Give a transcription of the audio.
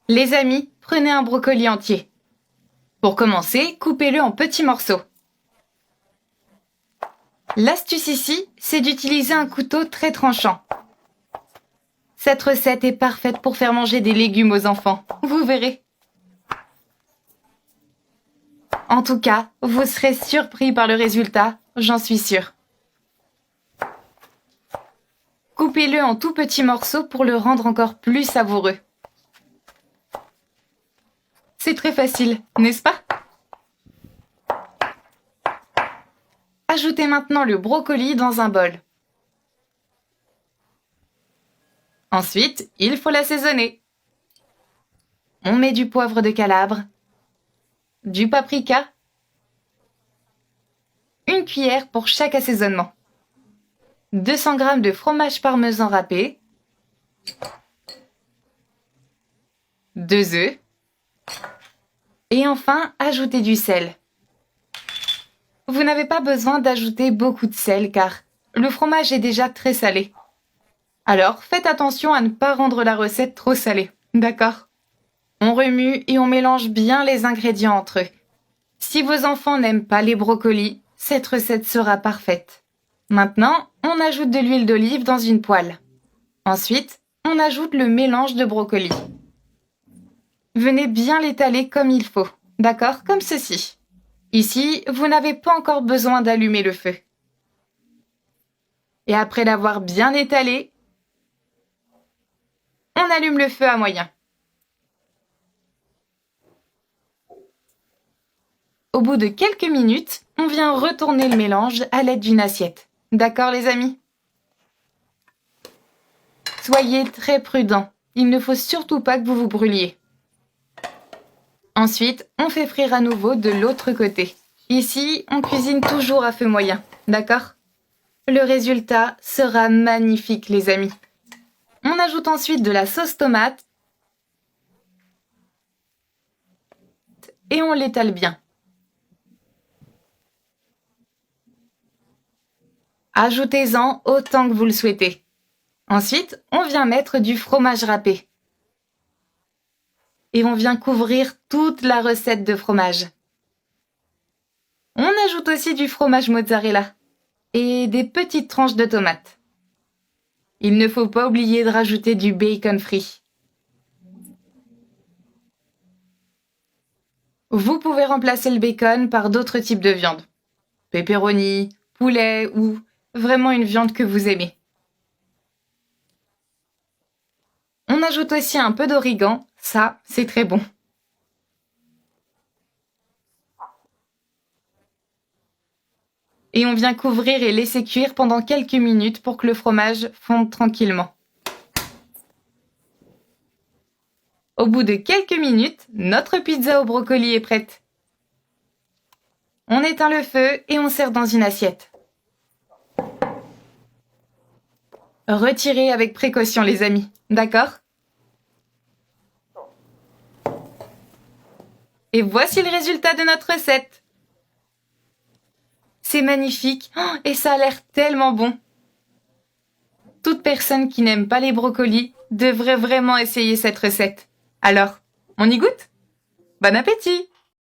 Les amis, prenez un brocoli entier. Pour commencer, coupez-le en petits morceaux. L'astuce ici, c'est d'utiliser un couteau très tranchant. Cette recette est parfaite pour faire manger des légumes aux enfants, vous verrez. En tout cas, vous serez surpris par le résultat, j'en suis sûre. Coupez-le en tout petits morceaux pour le rendre encore plus savoureux. C'est très facile, n'est-ce pas? Ajoutez maintenant le brocoli dans un bol. Ensuite, il faut l'assaisonner. On met du poivre de Calabre, du paprika, une cuillère pour chaque assaisonnement, 200 g de fromage parmesan râpé, 2 œufs, et enfin, ajoutez du sel. Vous n'avez pas besoin d'ajouter beaucoup de sel car le fromage est déjà très salé. Alors, faites attention à ne pas rendre la recette trop salée, d'accord? On remue et on mélange bien les ingrédients entre eux. Si vos enfants n'aiment pas les brocolis, cette recette sera parfaite. Maintenant, on ajoute de l'huile d'olive dans une poêle. Ensuite, on ajoute le mélange de brocolis. Venez bien l'étaler comme il faut, d'accord? Comme ceci. Ici, vous n'avez pas encore besoin d'allumer le feu. Et après l'avoir bien étalé, on allume le feu à moyen. Au bout de quelques minutes, on vient retourner le mélange à l'aide d'une assiette. D'accord les amis? Soyez très prudents, il ne faut surtout pas que vous vous brûliez. Ensuite, on fait frire à nouveau de l'autre côté. Ici, on cuisine toujours à feu moyen, d'accord? Le résultat sera magnifique les amis. On ajoute ensuite de la sauce tomate et on l'étale bien. Ajoutez-en autant que vous le souhaitez. Ensuite, on vient mettre du fromage râpé. Et on vient couvrir toute la recette de fromage. On ajoute aussi du fromage mozzarella et des petites tranches de tomates. Il ne faut pas oublier de rajouter du bacon frit. Vous pouvez remplacer le bacon par d'autres types de viande. Pepperoni, poulet ou vraiment une viande que vous aimez. On ajoute aussi un peu d'origan, ça, c'est très bon. Et on vient couvrir et laisser cuire pendant quelques minutes pour que le fromage fonde tranquillement. Au bout de quelques minutes, notre pizza au brocoli est prête. On éteint le feu et on sert dans une assiette. Retirez avec précaution les amis, d'accord? Et voici le résultat de notre recette. C'est magnifique et ça a l'air tellement bon. Toute personne qui n'aime pas les brocolis devrait vraiment essayer cette recette. Alors, on y goûte? Bon appétit!